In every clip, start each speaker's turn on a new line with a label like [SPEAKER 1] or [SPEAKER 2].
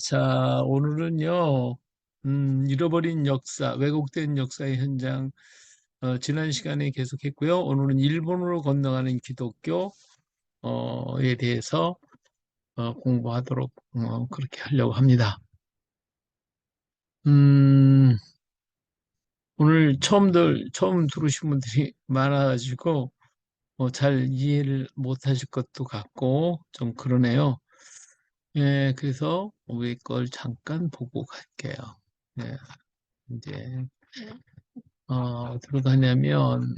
[SPEAKER 1] 자, 오늘은요, 잃어버린 역사, 왜곡된 역사의 현장, 지난 시간에 계속했고요. 오늘은 일본으로 건너가는 기독교에 대해서 공부하도록 그렇게 하려고 합니다. 음, 오늘 처음 들으신 분들이 많아가지고 잘 이해를 못하실 것도 같고 좀 그러네요. 예, 그래서 우리 걸 잠깐 보고 갈게요. 예, 이제 어디로 가냐면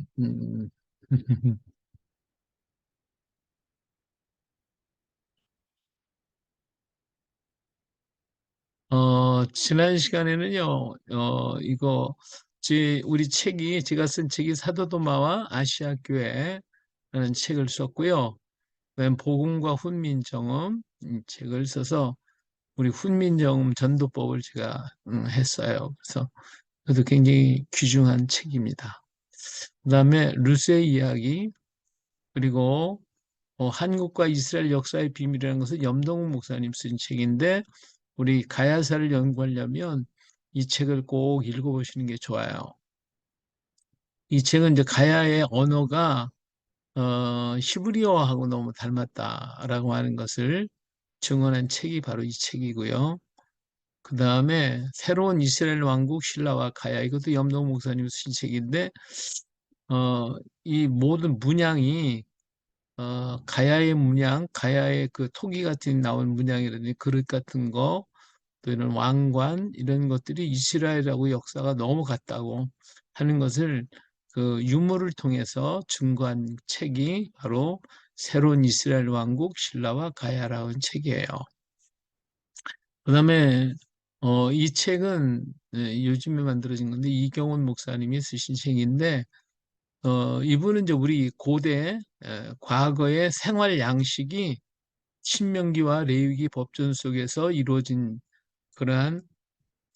[SPEAKER 1] 지난 시간에는요, 이거 우리 책이 제가 쓴 책이 사도도마와 아시아 교회라는 책을 썼고요. 그다음 복음과 훈민정음 책을 써서 우리 훈민정음 전도법을 제가 했어요. 그래서 그것도 굉장히 귀중한 책입니다. 그다음에 루스의 이야기, 그리고 한국과 이스라엘 역사의 비밀이라는 것은 염동욱 목사님 쓴 책인데, 우리 가야사를 연구하려면 이 책을 꼭 읽어보시는 게 좋아요. 이 책은 이제 가야의 언어가 히브리어하고 너무 닮았다라고 하는 것을 증언한 책이 바로 이 책이고요. 그 다음에 새로운 이스라엘 왕국 신라와 가야, 이것도 염동욱 목사님 쓴 책인데, 이 모든 문양이 가야의 문양, 가야의 그 토기 같은 나온 문양이라든지 그릇 같은 거, 또 이런 왕관 이런 것들이 이스라엘하고 역사가 너무 같다고 하는 것을 그 유물을 통해서 증거한 책이 바로 새로운 이스라엘 왕국 신라와 가야라는 책이에요. 그다음에 이 책은 요즘에 만들어진 건데 이경원 목사님이 쓰신 책인데, 이분은 이제 우리 고대 과거의 생활 양식이 신명기와 레위기 법전 속에서 이루어진 그러한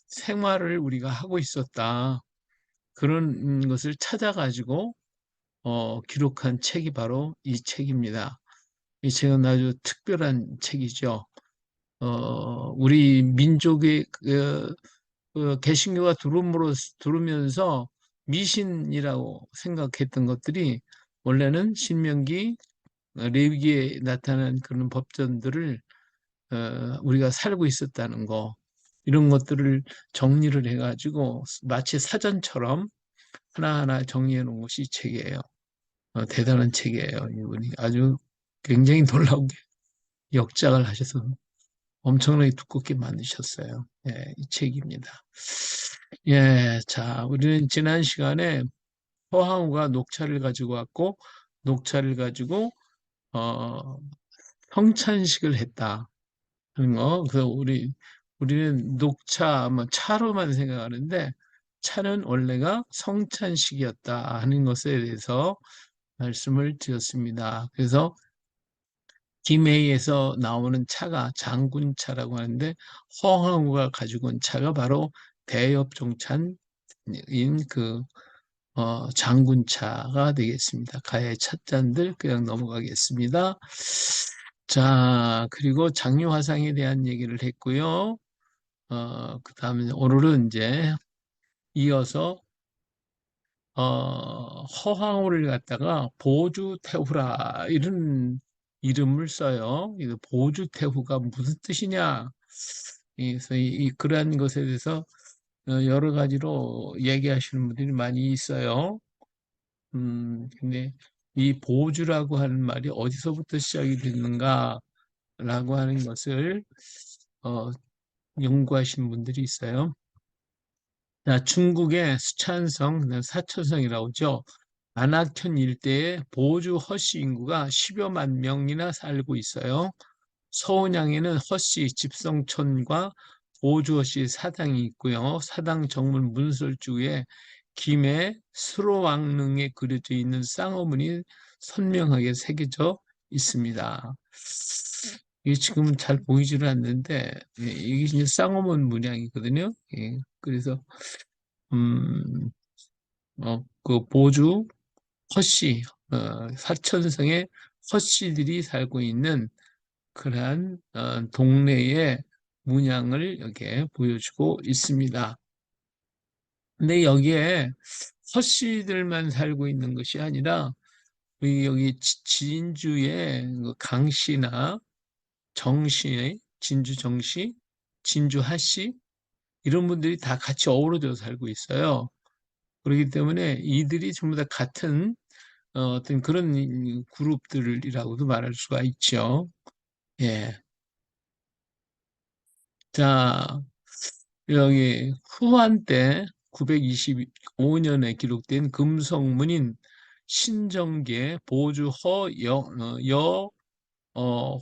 [SPEAKER 1] 생활을 우리가 하고 있었다. 그런 것을 찾아가지고 기록한 책이 바로 이 책입니다. 이 책은 아주 특별한 책이죠. 우리 민족의 개신교가 들어오면서 미신이라고 생각했던 것들이 원래는 신명기, 레위기에 나타난 그런 법전들을 우리가 살고 있었다는 거, 이런 것들을 정리를 해가지고 마치 사전처럼 하나하나 정리해 놓은 것이 이 책이에요. 대단한 책이에요. 이분이 아주 굉장히 놀라우게 역작을 하셔서 엄청나게 두껍게 만드셨어요. 예, 이 책입니다. 예, 자, 우리는 지난 시간에 허황우가 녹차를 가지고 왔고, 녹차를 가지고 어, 성찬식을 했다 하는 거. 우리는 녹차, 뭐 차로만 생각하는데 차는 원래가 성찬식이었다 하는 것에 대해서 말씀을 드렸습니다. 그래서 김해에서 나오는 차가 장군차라고 하는데, 허황우가 가지고 온 차가 바로 대엽종찬인 그 장군차가 되겠습니다. 가야의 찻잔들 그냥 넘어가겠습니다. 자, 그리고 장유화상에 대한 얘기를 했고요. 그 다음에 오늘은 이제 이어서 허황우를 갖다가 보주태후라 이런 이름을 써요. 이 보주태후가 무슨 뜻이냐? 그래서 그러한 것에 대해서 여러 가지로 얘기하시는 분들이 많이 있어요. 근데 이 보주라고 하는 말이 어디서부터 시작이 됐는가라고 하는 것을 어, 연구하시는 분들이 있어요. 자, 중국의 수찬성, 사천성이라고 하죠. 안악현 일대에 보주 허씨 인구가 10여만 명이나 살고 있어요. 서운양에는 허씨 집성촌과 보주 허씨 사당이 있고요. 사당 정문 문설주에 김해 수로왕릉에 그려져 있는 쌍어문이 선명하게 새겨져 있습니다. 이게 지금은 잘 보이지는 않는데, 이게 이제 쌍어문 문양이거든요. 예, 그래서 음, 그 보주 허씨, 사천성의 허씨들이 살고 있는 그러한 동네에 문양을 여기에 보여주고 있습니다. 근데 여기에 허씨들만 살고 있는 것이 아니라 우리 여기 진주의 그 강씨나 정씨, 진주 정씨, 진주 하씨 이런 분들이 다 같이 어우러져 살고 있어요. 그렇기 때문에 이들이 전부 다 같은 어떤 그런 그룹들이라고도 말할 수가 있죠. 예. 자, 여기 후한 때 925년에 기록된 금성문인 신정기의 보주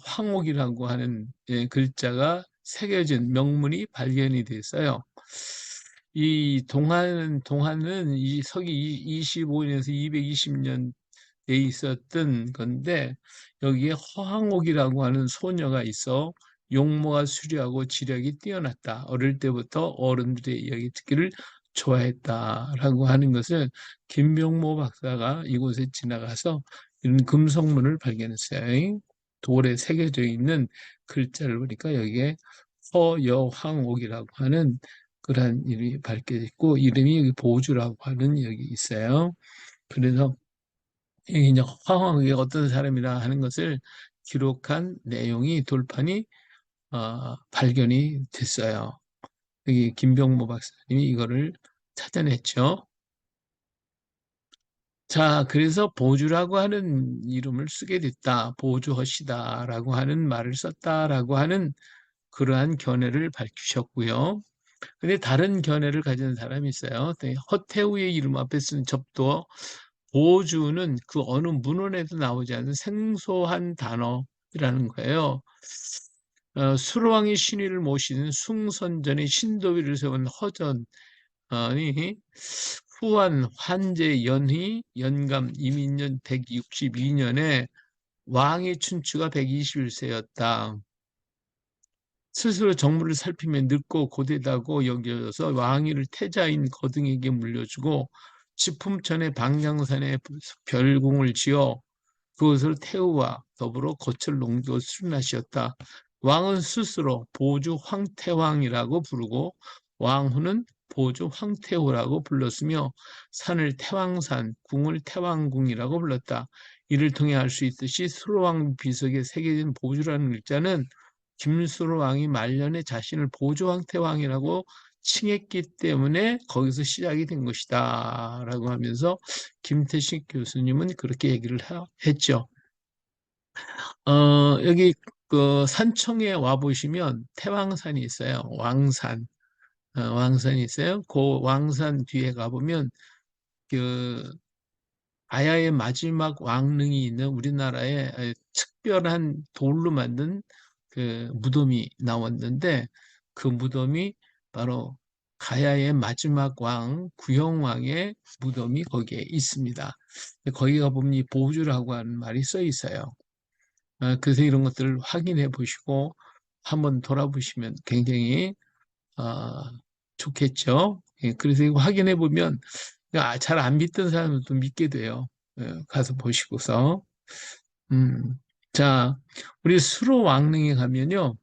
[SPEAKER 1] 황옥이라고 하는 예, 글자가 새겨진 명문이 발견이 됐어요. 이 동화는 이 서기 25년에서 220년 돼 있었던 건데 여기에 허황옥이라고 하는 소녀가 있어 용모가 수려하고 지력이 뛰어났다. 어릴 때부터 어른들의 이야기 듣기를 좋아했다라고 하는 것을 김병모 박사가 이곳에 지나가서 이런 금속문을 발견했어요. 돌에 새겨져 있는 글자를 보니까 여기에 허여황옥이라고 하는 그러한 이름이 밝혀져 있고 이름이 여기 보주라고 하는 여기 있어요. 그래서 이게 이제 황황하게 어떤 사람이라 하는 것을 기록한 내용이 돌판이 발견이 됐어요. 여기 김병모 박사님이 이거를 찾아냈죠. 자, 그래서 보주라고 하는 이름을 쓰게 됐다. 보주허시다라고 하는 말을 썼다라고 하는 그러한 견해를 밝히셨고요. 근데 다른 견해를 가진 사람이 있어요. 네, 허태우의 이름 앞에 쓰는 접두어 보주는 그 어느 문헌에도 나오지 않는 생소한 단어라는 거예요. 수로왕이 신위를 모시는 숭선전의 신도위를 세운 허전이 후한 환제 연희 연감 이민년 162년에 왕의 춘추가 121세였다. 스스로 정무를 살피며 늙고 고되다고 여겨져서 왕위를 태자인 거등에게 물려주고 지품천의 방향산에 별궁을 지어 그것을 태우와 더불어 거철 농도 수련하시었다. 왕은 스스로 보주 황태왕이라고 부르고 왕후는 보주 황태후라고 불렀으며 산을 태왕산, 궁을 태왕궁이라고 불렀다. 이를 통해 알 수 있듯이 수로왕 비석에 새겨진 보주라는 글자는 김수로 왕이 말년에 자신을 보조 황태왕이라고 칭했기 때문에 거기서 시작이 된 것이다. 라고 하면서 김태식 교수님은 그렇게 얘기를 했죠. 여기 그 산청에 와 보시면 태왕산이 있어요. 왕산. 왕산이 있어요. 그 왕산 뒤에 가보면 그 아야의 마지막 왕릉이 있는 우리나라의 특별한 돌로 만든 그 무덤이 나왔는데 그 무덤이 바로 가야의 마지막 왕 구영왕의 무덤이 거기에 있습니다. 거기 가보면 이 보주라고 하는 말이 써 있어요. 그래서 이런 것들을 확인해 보시고 한번 돌아보시면 굉장히 어, 좋겠죠. 예, 그래서 이거 확인해 보면 잘 안 믿던 사람들도 믿게 돼요. 예, 가서 보시고서. 음. 자, 우리 수로 왕릉에 가면요.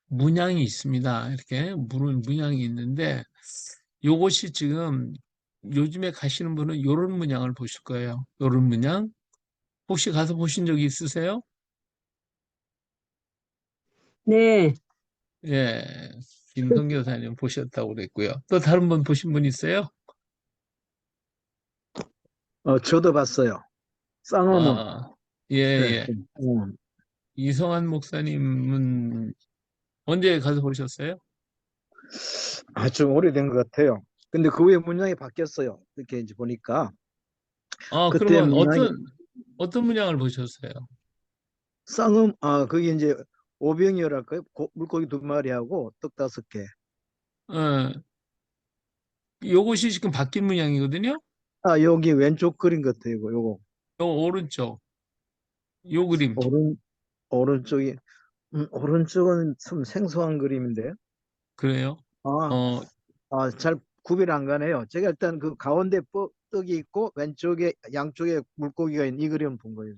[SPEAKER 1] 문양이 있습니다. 이렇게 문양이 있는데 요것이 지금 요즘에 가시는 분은 요런 문양을 보실 거예요. 요런 문양. 혹시 가서 보신 적 있으세요?
[SPEAKER 2] 네,
[SPEAKER 1] 예. 김성 교사님 보셨다고 그랬고요. 또 다른 분 보신 분 있어요?
[SPEAKER 3] 저도 봤어요. 쌍화문.
[SPEAKER 1] 아, 예,
[SPEAKER 3] 네.
[SPEAKER 1] 예.
[SPEAKER 3] 쌍화문.
[SPEAKER 1] 이성한 목사님은 언제 가서 보셨어요?
[SPEAKER 3] 좀 오래된 것 같아요. 근데 그 후에 문양이 바뀌었어요. 이렇게 이제 보니까
[SPEAKER 1] 아,
[SPEAKER 3] 그때
[SPEAKER 1] 그러면
[SPEAKER 3] 문양이
[SPEAKER 1] 어떤 문양을 보셨어요?
[SPEAKER 3] 그게 이제 오병이어랄까요? 물고기 두 마리하고 떡 다섯 개.
[SPEAKER 1] 어, 요것이 지금 바뀐 문양이거든요?
[SPEAKER 3] 여기 왼쪽 그림 같아요. 요거.
[SPEAKER 1] 요 오른쪽, 요 그림.
[SPEAKER 3] 오른 오른쪽이 오른쪽은 좀 생소한 그림인데.
[SPEAKER 1] 그래요?
[SPEAKER 3] 아,
[SPEAKER 1] 어,
[SPEAKER 3] 잘 구별 안 가네요. 제가 일단 그 가운데 떡이 있고 왼쪽에 양쪽에 물고기가 있는 이 그림을 본 거예요.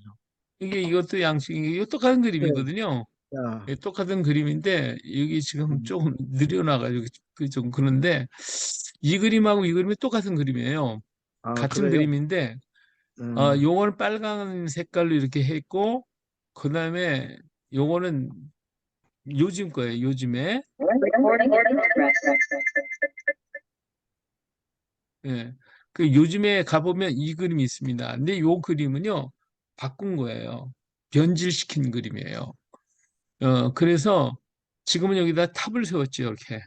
[SPEAKER 1] 이것도 양식이, 이거 똑같은
[SPEAKER 3] 네,
[SPEAKER 1] 그림이거든요.
[SPEAKER 3] 야,
[SPEAKER 1] 예, 똑같은 그림인데 여기 지금
[SPEAKER 3] 음.
[SPEAKER 1] 조금 느려나가지고 좀 그런데 이 그림하고 이 그림이 똑같은 그림이에요.
[SPEAKER 3] 아,
[SPEAKER 1] 같은
[SPEAKER 3] 그래요?
[SPEAKER 1] 그림인데
[SPEAKER 3] 음.
[SPEAKER 1] 요거는 빨간 색깔로 이렇게 했고 그다음에 요거는 요즘 거예요. 요즘에. 예. 그 요즘에 가보면 이 그림이 있습니다. 근데 요 그림은요, 바꾼 거예요. 변질시킨 그림이에요. 그래서 지금은 여기다 탑을 세웠죠, 이렇게.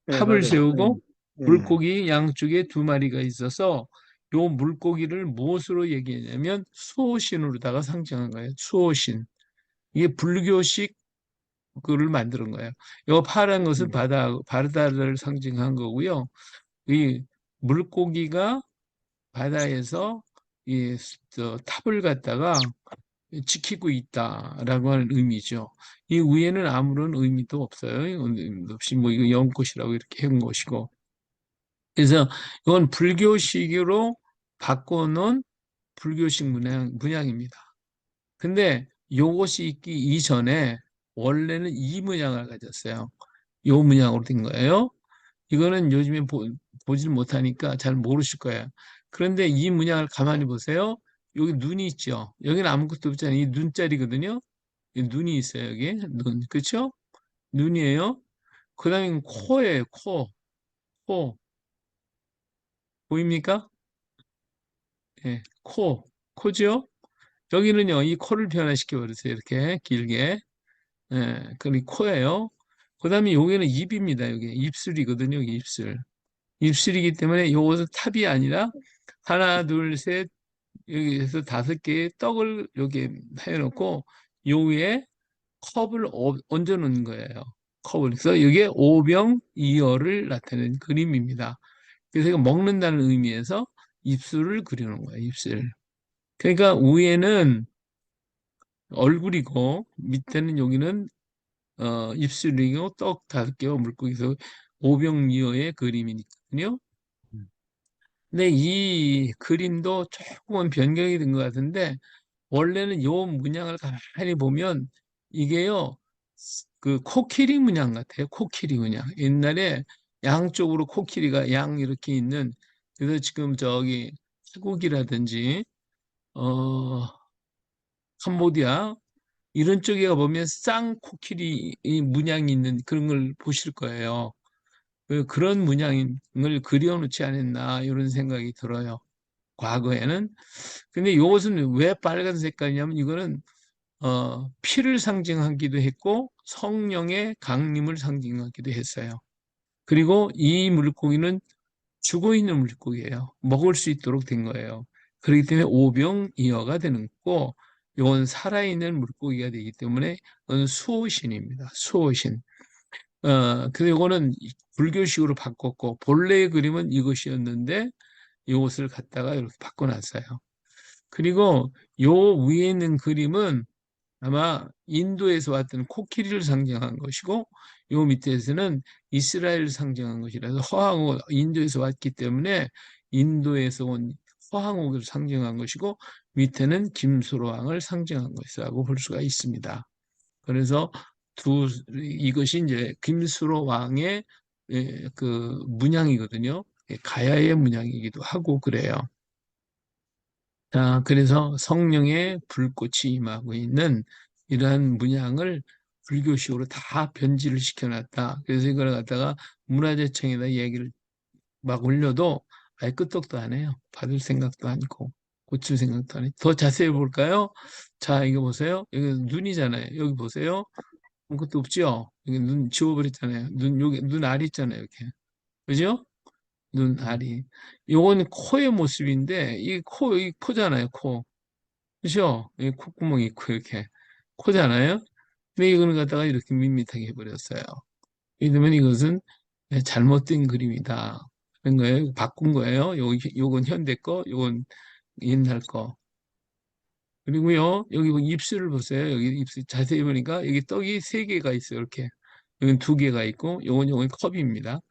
[SPEAKER 3] 예,
[SPEAKER 1] 탑을
[SPEAKER 3] 맞아요.
[SPEAKER 1] 세우고
[SPEAKER 3] 예.
[SPEAKER 1] 물고기 양쪽에 두 마리가 있어서 요 물고기를 무엇으로 얘기하냐면 수호신으로다가 상징한 거예요. 수호신. 이게 불교식 그를 만드는 거예요. 요 파란 것은
[SPEAKER 3] 음.
[SPEAKER 1] 바다를 상징한 거고요. 이 물고기가 바다에서 저 탑을 갖다가 지키고 있다라고 하는 의미죠. 이 위에는 아무런 의미도 없어요. 의미도 없이 뭐 이거 연꽃이라고 이렇게 한 것이고. 그래서 이건 불교식으로 바꿔놓은 불교식 문양입니다. 근데 요것이 있기 이전에 원래는 이 문양을 가졌어요. 요 문양으로 된 거예요. 이거는 요즘에 보질 못하니까 잘 모르실 거예요. 그런데 이 문양을 가만히 보세요. 여기 눈이 있죠. 여기는 아무것도 없잖아요. 이 눈자리거든요. 이 눈이 있어요. 여기 눈, 그렇죠? 눈이에요. 그다음에 코예요. 코, 코 보입니까? 예, 코죠? 여기는요. 이 코를 변화시켜 버렸어요. 이렇게 길게. 예, 그리 코예요. 그다음에 여기는 입입니다. 여기 입술이거든요. 여기 입술. 입술이기 때문에 요것은 탑이 아니라 하나, 둘, 셋, 여기에서 다섯 개의 떡을 여기 해놓고 요 위에 컵을 얹어 놓은 거예요. 컵을. 그래서 이게 오병이어를 나타내는 그림입니다. 그래서 이거 먹는다는 의미에서 입술을 그려놓은 거예요. 입술. 그러니까 위에는 얼굴이고 밑에는 여기는 입술이고 떡 다섯 개와 물고기에서 오병이어의 그림이니까요. 근데 이 그림도 조금은 변경이 된 것 같은데 원래는 요 문양을 가만히 보면 이게요 그 코끼리 문양 같아요. 코끼리 문양. 옛날에 양쪽으로 코끼리가 양 이렇게 있는 그래서 지금 저기 태국이라든지 어 캄보디아 이런 쪽에 가보면 쌍코끼리 이 문양이 있는 그런 걸 보실 거예요. 그런 문양을 그려놓지 않았나 이런 생각이 들어요. 과거에는. 근데 이것은 왜 빨간 색깔이냐면 이거는 피를 상징하기도 했고 성령의 강림을 상징하기도 했어요. 그리고 이 물고기는 죽어 있는 물고기예요. 먹을 수 있도록 된 거예요. 그렇기 때문에 오병이어가 되는 거고 이건 살아있는 물고기가 되기 때문에 이건 수호신입니다. 수호신. 그래서 이거는 불교식으로 바꿨고 본래의 그림은 이것이었는데 이것을 갖다가 이렇게 바꿔놨어요. 그리고 요 위에 있는 그림은 아마 인도에서 왔던 코끼리를 상징한 것이고 요 밑에서는 이스라엘을 상징한 것이라서 허황옥 인도에서 왔기 때문에 인도에서 온 허황옥을 상징한 것이고 밑에는 김수로왕을 상징한 것이라고 볼 수가 있습니다. 그래서 이것이 이제 김수로왕의 그 문양이거든요. 가야의 문양이기도 하고 그래요. 자, 그래서 성령의 불꽃이 임하고 있는 이러한 문양을 불교식으로 다 변질을 시켜놨다. 그래서 이걸 갖다가 문화재청에다 얘기를 막 올려도 아예 끄떡도 안 해요. 받을 생각도 아니고 고칠 생각도 아니고. 더 자세히 볼까요? 자, 이거 보세요. 여기 눈이잖아요. 여기 보세요. 아무것도 없죠? 여기 눈 지워버렸잖아요. 여기 눈알 있잖아요. 이렇게. 그죠?
[SPEAKER 3] 음.
[SPEAKER 1] 눈알이. 요건 코의 모습인데, 이 코잖아요. 코. 그죠? 이 콧구멍이 있고 이렇게 코잖아요. 근데 이거는 갖다가 이렇게 밋밋하게 해버렸어요. 이러면 이것은 잘못된 그림이다. 그런 거예요. 바꾼 거예요. 요건 현대 거, 요건 옛날 거. 그리고요, 여기 입술을 보세요. 여기 입술 자세히 보니까 여기 떡이 세 개가 있어요. 이렇게. 여긴 두 개가 있고, 요건 컵입니다.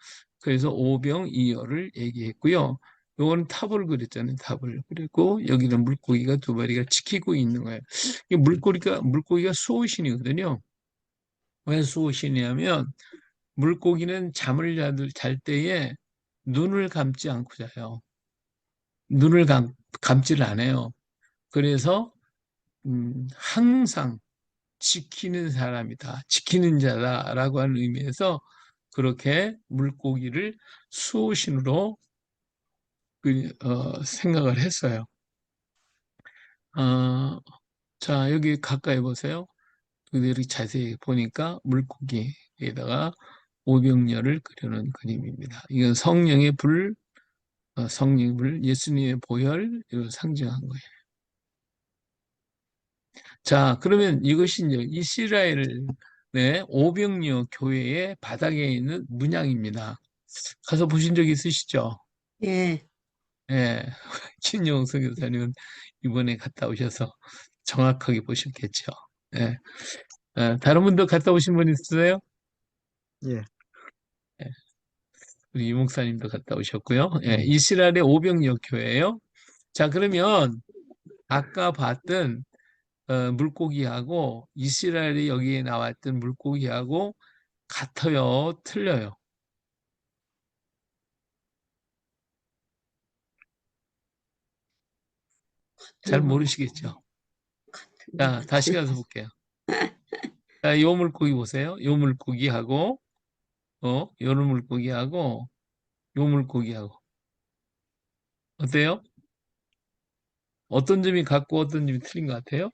[SPEAKER 1] 그래서 오병이어를 얘기했고요. 요거는 탑을 그렸잖아요. 탑을. 그리고 여기는 물고기가 두 마리가 지키고 있는 거예요. 이 물고기가 수호신이거든요. 왜 수호신이냐면 물고기는 잠을 잘 때에 눈을 감지 않고 자요. 눈을 감지를 안 해요. 그래서 항상 지키는 사람이다, 지키는 자다라고 하는 의미에서 그렇게 물고기를 수호신으로 생각을 했어요. 어, 자, 여기 가까이 보세요. 이렇게 자세히 보니까 물고기에다가 오병이어를 그려놓은 그림입니다. 이건 성령의 불, 성령의 불, 예수님의 보혈, 이걸 상징한 거예요. 자, 그러면 이것이 이제 이스라엘의 오병이어 교회의 바닥에 있는 문양입니다. 가서 보신 적 있으시죠?
[SPEAKER 2] 예,
[SPEAKER 1] 예, 신영석 교사님은 이번에 갔다 오셔서 정확하게 보셨겠죠. 예. 다른 분도 갔다 오신 분 있으세요?
[SPEAKER 3] 예.
[SPEAKER 1] 예, 우리 이 목사님도 갔다 오셨고요. 예, 이스라엘의 오병이어 교회예요. 자, 그러면 아까 봤던 물고기하고 이스라엘이 여기에 나왔던 물고기하고 같아요, 틀려요? 잘 모르시겠죠? 자, 다시 가서 볼게요. 자, 요 물고기 보세요. 요 물고기하고 요런 물고기하고 요 물고기하고 어때요? 어떤 점이 같고 어떤 점이 틀린 것 같아요?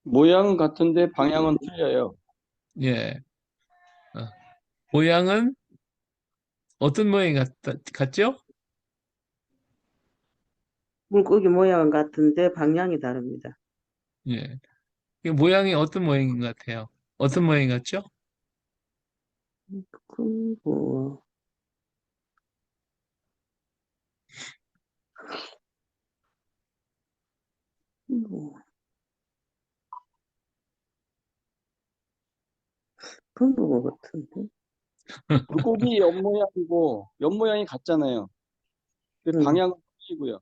[SPEAKER 4] 모양은 같은데 방향은 틀려요.
[SPEAKER 1] 예. 어, 모양은 어떤 모양이 같죠?
[SPEAKER 2] 물고기 모양은 같은데 방향이 다릅니다.
[SPEAKER 1] 예. 이 모양이 어떤 모양인 것 같아요? 어떤 모양이 같죠?
[SPEAKER 2] 그리고 뭐, 금붕어 같은데.
[SPEAKER 4] 물고기 옆모양이고 옆모양이 같잖아요. 방향은 틀리고요.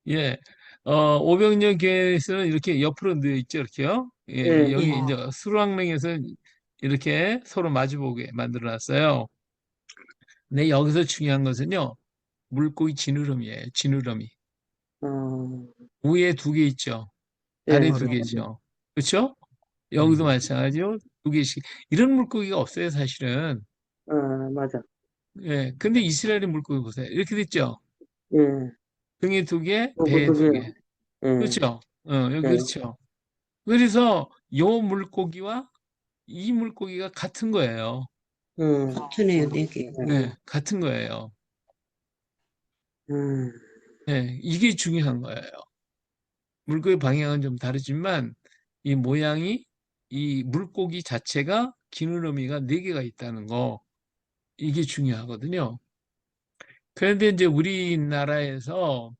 [SPEAKER 1] 예. 오병이어 교회에서는 이렇게 옆으로 누워 있죠, 이렇게요. 예,
[SPEAKER 2] 예,
[SPEAKER 1] 여기 이제 수로왕릉에서 이렇게 서로 마주보게 만들어 놨어요. 근데 여기서 중요한 것은요, 물고기 지느러미예요, 지느러미.
[SPEAKER 2] 어,
[SPEAKER 1] 위에 두 개 있죠.
[SPEAKER 2] 예,
[SPEAKER 1] 아래 두 개죠. 그렇죠? 여기도 마찬가지요. 두 개씩. 이런 물고기가 없어요, 사실은.
[SPEAKER 2] 맞아.
[SPEAKER 1] 예. 근데 이스라엘의 물고기 보세요. 이렇게 됐죠?
[SPEAKER 2] 예,
[SPEAKER 1] 등에 두 개,
[SPEAKER 2] 요거
[SPEAKER 1] 배에
[SPEAKER 2] 두
[SPEAKER 1] 두
[SPEAKER 2] 개.
[SPEAKER 1] 개.
[SPEAKER 2] 예,
[SPEAKER 1] 그렇죠? 여기
[SPEAKER 2] 예,
[SPEAKER 1] 그렇죠. 그래서 요 물고기와 이 물고기가 같은 거예요.
[SPEAKER 2] 같으네요, 네 개.
[SPEAKER 1] 네, 같은 거예요.
[SPEAKER 2] 음,
[SPEAKER 1] 네, 이게 중요한 거예요. 물고기 방향은 좀 다르지만 이 모양이 이 물고기 자체가 기느러미가 네 개가 있다는 거 이게 중요하거든요. 그런데 이제 우리나라에서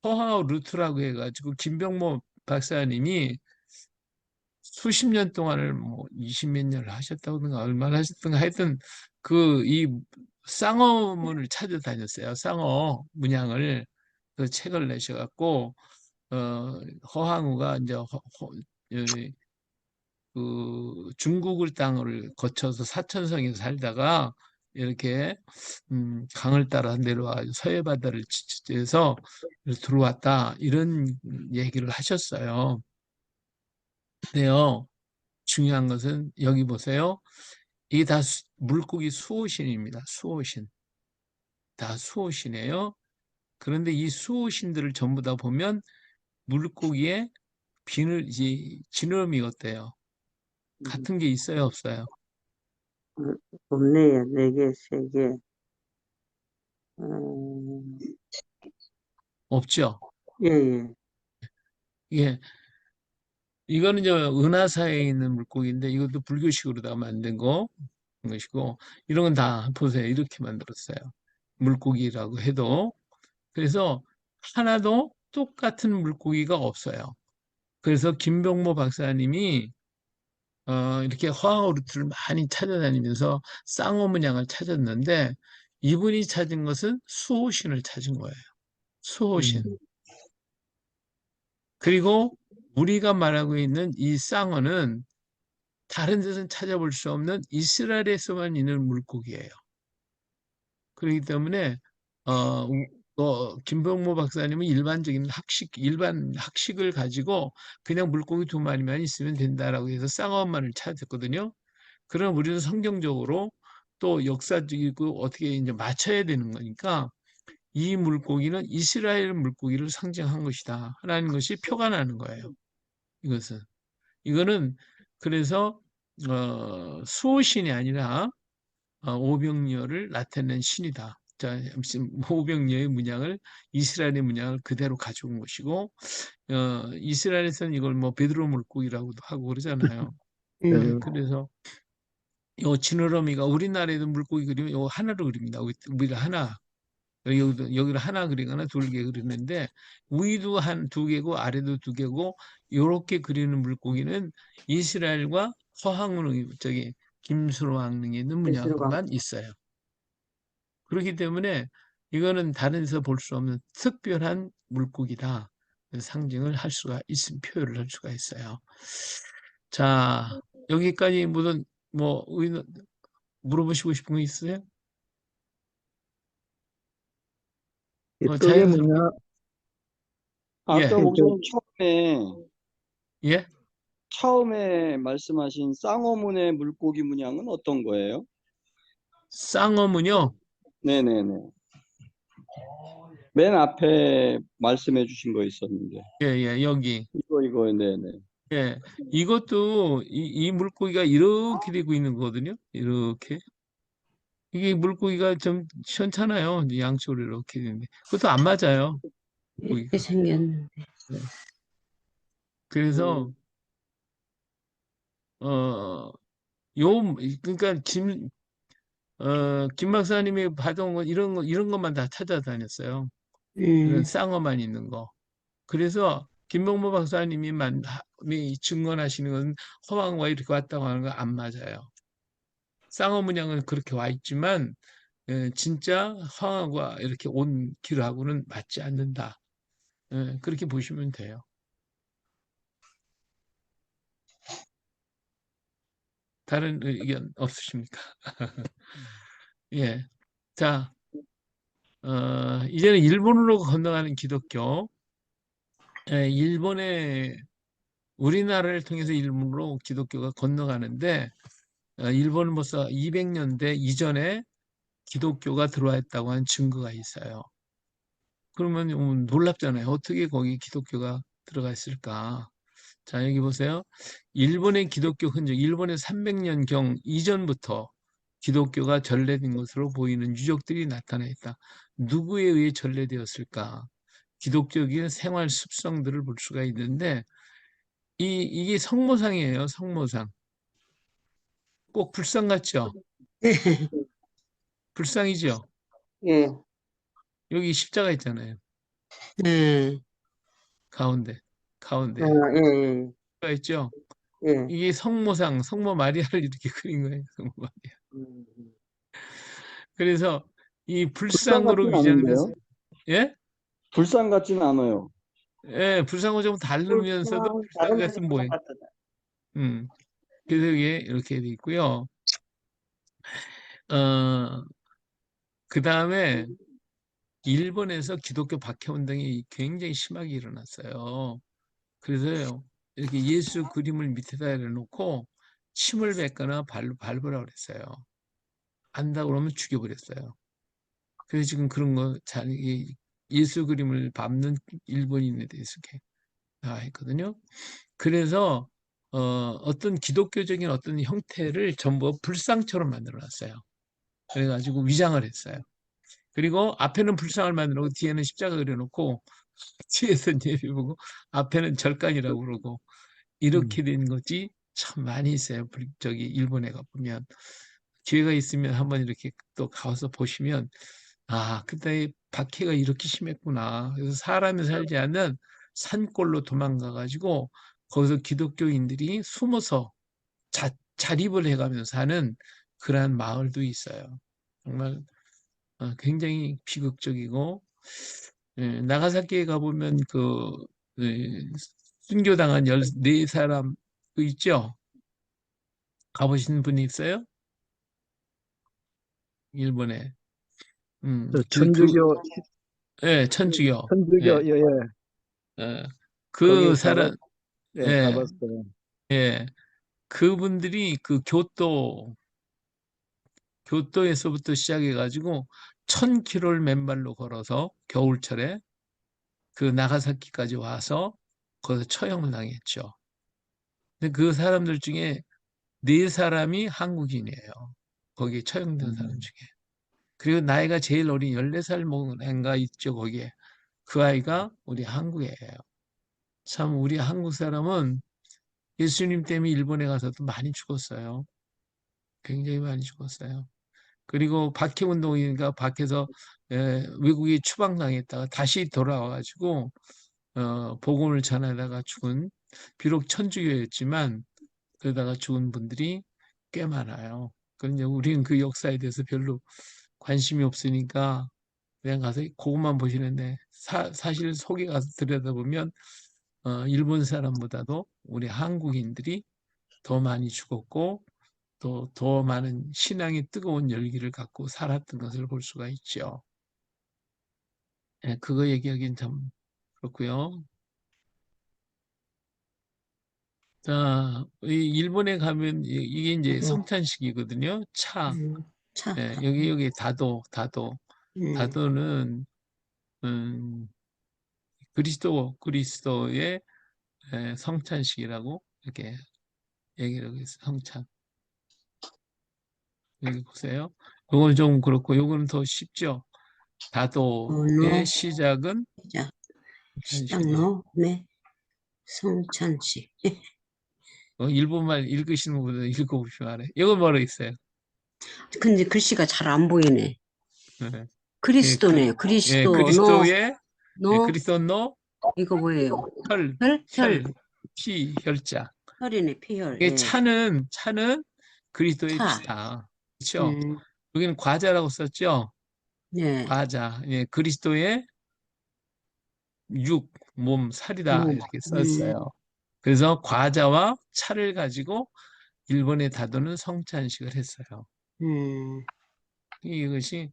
[SPEAKER 1] 허하우 루트라고 해가지고 김병모 박사님이 수십 년 동안을 뭐 20몇 년을 하셨다든가 얼마나 하셨던가 하여튼 그 이 쌍어문을 찾아다녔어요. 쌍어 문양을 그 책을 내셔갖고 허황우가 이제 그 중국을 땅을 거쳐서 사천성에 살다가 이렇게 강을 따라 내려와 서해 바다를 지쳐서 들어왔다 이런 얘기를 하셨어요. 근데요, 중요한 것은 여기 보세요. 이게 다 물고기 수호신입니다. 수호신. 다 수호신이에요. 그런데 이 수호신들을 전부 다 보면 물고기에 지느러미 어때요? 같은 게 있어요, 없어요?
[SPEAKER 2] 없네요, 네 개, 세 개. 음,
[SPEAKER 1] 없죠?
[SPEAKER 2] 예, 예.
[SPEAKER 1] 이게 이거는 이제 은하사에 있는 물고기인데 이것도 불교식으로다가 만든 것이고 이런 건 다 보세요. 이렇게 만들었어요. 물고기라고 해도 그래서 하나도 똑같은 물고기가 없어요. 그래서 김병모 박사님이 이렇게 화학어루트를 많이 찾아다니면서 쌍어 문양을 찾았는데 이분이 찾은 것은 수호신을 찾은 거예요. 수호신. 그리고 우리가 말하고 있는 이 쌍어는 다른 데서는 찾아볼 수 없는 이스라엘에서만 있는 물고기예요. 그렇기 때문에 김병모 박사님은 일반적인 일반 학식을 가지고 그냥 물고기 두 마리만 있으면 된다라고 해서 쌍어만을 찾았거든요. 그럼 우리는 성경적으로 또 역사적이고 어떻게 이제 맞춰야 되는 거니까 이 물고기는 이스라엘 물고기를 상징한 것이다. 하나님 것이 표가 나는 거예요. 이거는 그래서 수호신이 아니라 오병이어를 나타낸 신이다. 자, 오병이어의 문양을 이스라엘의 문양을 그대로 가져온 것이고 이스라엘에서는 이걸 뭐 베드로 물고기라고도 하고 그러잖아요. 그래서 요 지느러미가 우리나라에도 물고기 그리면 요 하나로 그립니다. 우리가 하나. 여기를 하나 그리거나 2개 그리는데 위도 두 개고 아래도 2개고 요렇게 그리는 물고기는 이스라엘과 서항문 저기 김수로 왕릉에 있는 문양에만 있어요. 그렇기 때문에 이거는 다른 데서 볼 수 없는 특별한 물고기다. 상징을 할 수가 표현을 할 수가 있어요. 자, 여기까지 뭐 물어보시고 싶은 거 있어요?
[SPEAKER 3] 이쪽에
[SPEAKER 1] 자연스럽게.
[SPEAKER 3] 뭐냐,
[SPEAKER 1] 예,
[SPEAKER 4] 아까 목사님
[SPEAKER 1] 예.
[SPEAKER 4] 처음에 말씀하신 쌍어문의 물고기 문양은 어떤 거예요?
[SPEAKER 1] 쌍어문요.
[SPEAKER 4] 네네네. 맨 앞에 말씀해 주신 거 있었는데.
[SPEAKER 1] 예, 여기.
[SPEAKER 4] 이거, 네네.
[SPEAKER 1] 예, 이것도 이 물고기가 이렇게 되고 있는 거거든요. 이렇게. 이게 물고기가 좀 시원찮아요. 이제 양쪽으로 이렇게 되는데. 그것도 안 맞아요.
[SPEAKER 2] 이렇게
[SPEAKER 1] 고기가.
[SPEAKER 2] 생겼는데.
[SPEAKER 1] 그래서, 어, 그러니까 김 박사님이 받아온 건 이런 것만 다 찾아다녔어요. 이런 쌍어만 있는 거. 그래서 김명모 박사님이 증언하시는 건 허황과 이렇게 왔다고 하는 거 안 맞아요. 쌍어 문양은 그렇게 와 있지만 진짜 황하고 이렇게 온 길하고는 맞지 않는다. 그렇게 보시면 돼요. 다른 의견 없으십니까? 예. 자, 이제는 일본으로 건너가는 기독교. 일본에 우리나라를 통해서 일본으로 기독교가 건너가는데 일본은 벌써 200년대 이전에 기독교가 들어왔다고 하는 증거가 있어요. 그러면 놀랍잖아요. 어떻게 거기 기독교가 들어가 있을까? 자, 여기 보세요. 일본의 기독교 흔적, 일본의 300년경 이전부터 기독교가 전래된 것으로 보이는 유적들이 나타나 있다. 누구에 의해 전래되었을까? 기독적인 생활 습성들을 볼 수가 있는데, 이게 성모상이에요, 성모상. 꼭 불상 같죠? 불상이죠?
[SPEAKER 2] 예,
[SPEAKER 1] 여기 십자가 있잖아요.
[SPEAKER 2] 예,
[SPEAKER 1] 가운데.
[SPEAKER 2] 예,
[SPEAKER 1] 십자가 있죠?
[SPEAKER 2] 예, 예.
[SPEAKER 1] 이게 성모상, 성모 마리아를 이렇게 그린 거예요, 성모 마리아.
[SPEAKER 2] 음,
[SPEAKER 1] 그래서 이
[SPEAKER 4] 불상
[SPEAKER 1] 불상으로
[SPEAKER 4] 같진
[SPEAKER 1] 위장을
[SPEAKER 4] 않은데요?
[SPEAKER 1] 해서, 예?
[SPEAKER 4] 불상 같진 않아요.
[SPEAKER 1] 예, 불상하고 좀 다르면서도 불상
[SPEAKER 2] 다른
[SPEAKER 1] 같은
[SPEAKER 2] 분이
[SPEAKER 1] 모양.
[SPEAKER 2] 똑같다.
[SPEAKER 1] 그래서 이게 이렇게 돼 있고요. 어, 그 다음에 일본에서 기독교 박해운동이 굉장히 심하게 일어났어요. 그래서요, 이렇게 예수 그림을 밑에다 내놓고 침을 뱉거나 발로 밟으라고 그랬어요. 안다 그러면 죽여버렸어요. 그래서 지금 그런 거 예수 그림을 밟는 일본인에 대해서 이렇게 했거든요. 그래서 어떤 기독교적인 어떤 형태를 전부 불상처럼 만들어 놨어요. 그래가지고 위장을 했어요. 그리고 앞에는 불상을 만들어 놓고 뒤에는 십자가 그려놓고 뒤에서 예배 보고 앞에는 절간이라고 그러고 이렇게 된 것이 참 많이 있어요. 저기 일본에 가보면 기회가 있으면 한번 이렇게 또 가서 보시면 그때 박해가 이렇게 심했구나. 그래서 사람이 살지 않는 산골로 도망가가지고 거기서 기독교인들이 숨어서 자립을 해가면서 사는 그러한 마을도 있어요. 정말 굉장히 비극적이고, 나가사키에 가보면 순교당한 14사람 그 있죠? 가보신 분이 있어요? 일본에.
[SPEAKER 3] 저 천주교,
[SPEAKER 1] 천주교. 예,
[SPEAKER 3] 천주교, 예, 예.
[SPEAKER 1] 어,
[SPEAKER 3] 거기
[SPEAKER 1] 그 사람,
[SPEAKER 3] 예,
[SPEAKER 1] 예,
[SPEAKER 3] 가봤어요.
[SPEAKER 1] 예. 그분들이 교토에서부터 시작해가지고 1000km를 맨발로 걸어서 겨울철에 그 나가사키까지 와서 거기서 처형을 당했죠. 근데 그 사람들 중에 4사람이 한국인이에요. 거기 처형된 사람
[SPEAKER 3] 음,
[SPEAKER 1] 중에. 그리고 나이가 제일 어린 14살 먹은 애가 있죠, 거기에. 그 아이가 우리 한국이에요. 참, 우리 한국 사람은 예수님 때문에 일본에 가서도 많이 죽었어요. 굉장히 많이 죽었어요. 그리고 박해운동이니까 밖에서 외국에 추방당했다가 다시 돌아와가지고 복음을 전하다가 죽은 비록 천주교였지만 그러다가 죽은 분들이 꽤 많아요. 그런데 우리는 그 역사에 대해서 별로 관심이 없으니까 그냥 가서 그것만 보시는데 사실 속에 가서 들여다보면 일본 사람보다도 우리 한국인들이 더 많이 죽었고 또 더 많은 신앙의 뜨거운 열기를 갖고 살았던 것을 볼 수가 있죠. 그거 얘기하기는 참 그렇고요. 자, 일본에 가면 이게 이제
[SPEAKER 5] 어,
[SPEAKER 1] 성찬식이거든요. 차.
[SPEAKER 5] 차,
[SPEAKER 1] 여기 다도.
[SPEAKER 5] 음,
[SPEAKER 1] 다도는 음, 그리스도의 성찬식이라고 이렇게 얘기를 하고 있어요. 성찬. 여기 보세요. 요건 좀 그렇고 요거는 더 쉽죠. 다도의
[SPEAKER 5] 언어,
[SPEAKER 1] 시작은
[SPEAKER 5] 시작,
[SPEAKER 1] 성찬식이에요.
[SPEAKER 5] 네, 성찬식.
[SPEAKER 1] 일본말 읽으시는 분들 읽어보시면 알아요. 이거 뭐로 있어요?
[SPEAKER 5] 근데 글씨가 잘 안 보이네.
[SPEAKER 1] 네. 예,
[SPEAKER 5] 그리스도네요. 그리스도,
[SPEAKER 1] 그리스도의
[SPEAKER 5] 너,
[SPEAKER 1] 그리스도노
[SPEAKER 5] 이거 뭐예요?
[SPEAKER 1] 혈,
[SPEAKER 5] 혈,
[SPEAKER 1] 혈자.
[SPEAKER 5] 혈이네, 피혈,
[SPEAKER 1] 이게
[SPEAKER 5] 예.
[SPEAKER 1] 차는 그리스도의
[SPEAKER 5] 차,
[SPEAKER 1] 피다. 그렇죠?
[SPEAKER 5] 음,
[SPEAKER 1] 여기는 과자라고 썼죠?
[SPEAKER 5] 네,
[SPEAKER 1] 과자. 예, 그리스도의 살이다.
[SPEAKER 5] 뭐,
[SPEAKER 1] 이렇게 썼어요. 그래서 과자와 차를 가지고 일본의 다도는 성찬식을 했어요.
[SPEAKER 5] 음,
[SPEAKER 1] 이것이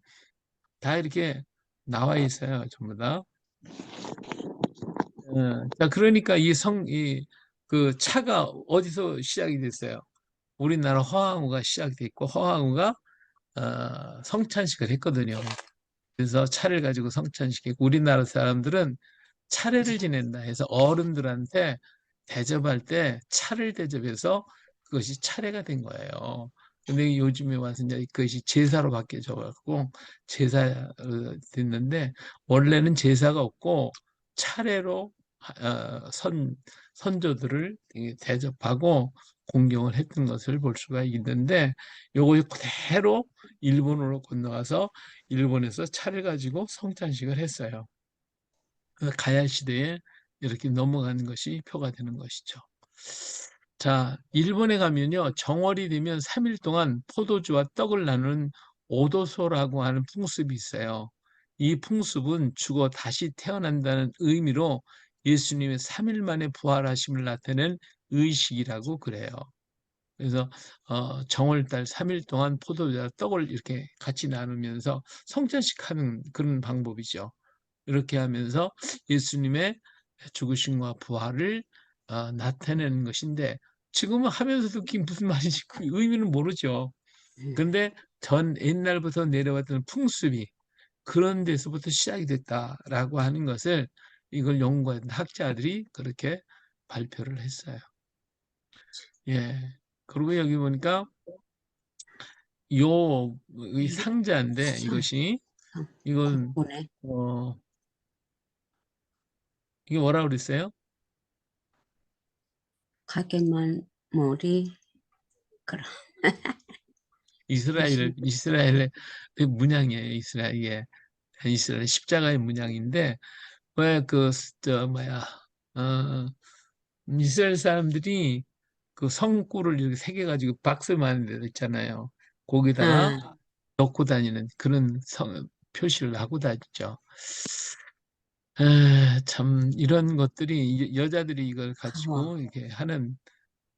[SPEAKER 1] 다 이렇게 나와 있어요. 전부 다. 자, 그러니까 그 차가 어디서 시작이 됐어요? 우리나라 허황우가 시작됐고, 허황우가 성찬식을 했거든요. 그래서 차를 가지고 성찬식했고, 우리나라 사람들은 차례를 지낸다 해서 어른들한테 대접할 때 차를 대접해서 그것이 차례가 된 거예요. 근데 요즘에 와서 이제 그것이 제사로 바뀌어져 갖고 제사 됐는데 원래는 제사가 없고 차례로 선조들을 대접하고 공경을 했던 것을 볼 수가 있는데 요것이 그대로 일본으로 건너가서 일본에서 차를 가지고 성찬식을 했어요. 그래서 가야 시대에 이렇게 넘어가는 것이 표가 되는 것이죠. 자, 일본에 가면요, 정월이 되면 3일 동안 포도주와 떡을 나누는 오도소라고 하는 풍습이 있어요. 이 풍습은 죽어 다시 태어난다는 의미로 예수님의 3일 만에 부활하심을 나타내는 의식이라고 그래요. 그래서 정월달 3일 동안 포도주와 떡을 이렇게 같이 나누면서 성찬식 하는 그런 방법이죠. 이렇게 하면서 예수님의 죽으심과 부활을 나타내는 것인데 지금은 하면서도 그게 무슨 말인지 그 의미는 모르죠. 근데 전 옛날부터 내려왔던 풍습이 그런 데서부터 시작이 됐다라고 하는 것을 이걸 연구한 학자들이 그렇게 발표를 했어요. 예. 그리고 여기 보니까 이 상자인데 이것이 이건
[SPEAKER 5] 국보네.
[SPEAKER 1] 어 이게 뭐라 그랬어요?
[SPEAKER 5] 가게만 머리, 그럼,
[SPEAKER 1] 이스라엘의 그 문양이에요. 이스라엘 십자가의 문양인데 왜 이스라엘 사람들이 그 성구를 이렇게 새겨가지고 박스 만든 데 있잖아요. 거기다가
[SPEAKER 5] 아,
[SPEAKER 1] 넣고 다니는 그런 표시를 하고 다니죠. 참 이런 것들이 여자들이 이걸 가지고 이렇게 하는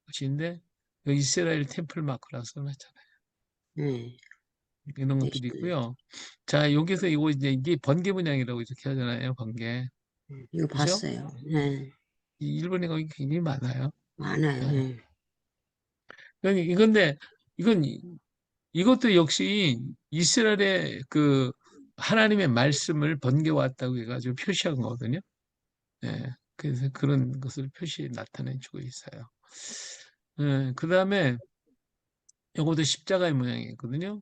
[SPEAKER 1] 것인데 그 이스라엘 템플 마크라고 써놨잖아요.
[SPEAKER 5] 네.
[SPEAKER 1] 이런 것들이 있고요. 자, 여기서 이거 이제 이게 번개 문양이라고 이렇게 하잖아요. 번개.
[SPEAKER 5] 이거
[SPEAKER 1] 그죠?
[SPEAKER 5] 봤어요. 네.
[SPEAKER 1] 이 일본에 거기 굉장히 많아요.
[SPEAKER 5] 많아요.
[SPEAKER 1] 네.
[SPEAKER 5] 네.
[SPEAKER 1] 이건데 이건 이것도 역시 이스라엘의 그 하나님의 말씀을 번개 왔다고 해가지고 표시한 거거든요. 예. 그래서 그런 것을 표시 나타내 주고 있어요. 예. 그 다음에 이것도 십자가의 모양이거든요.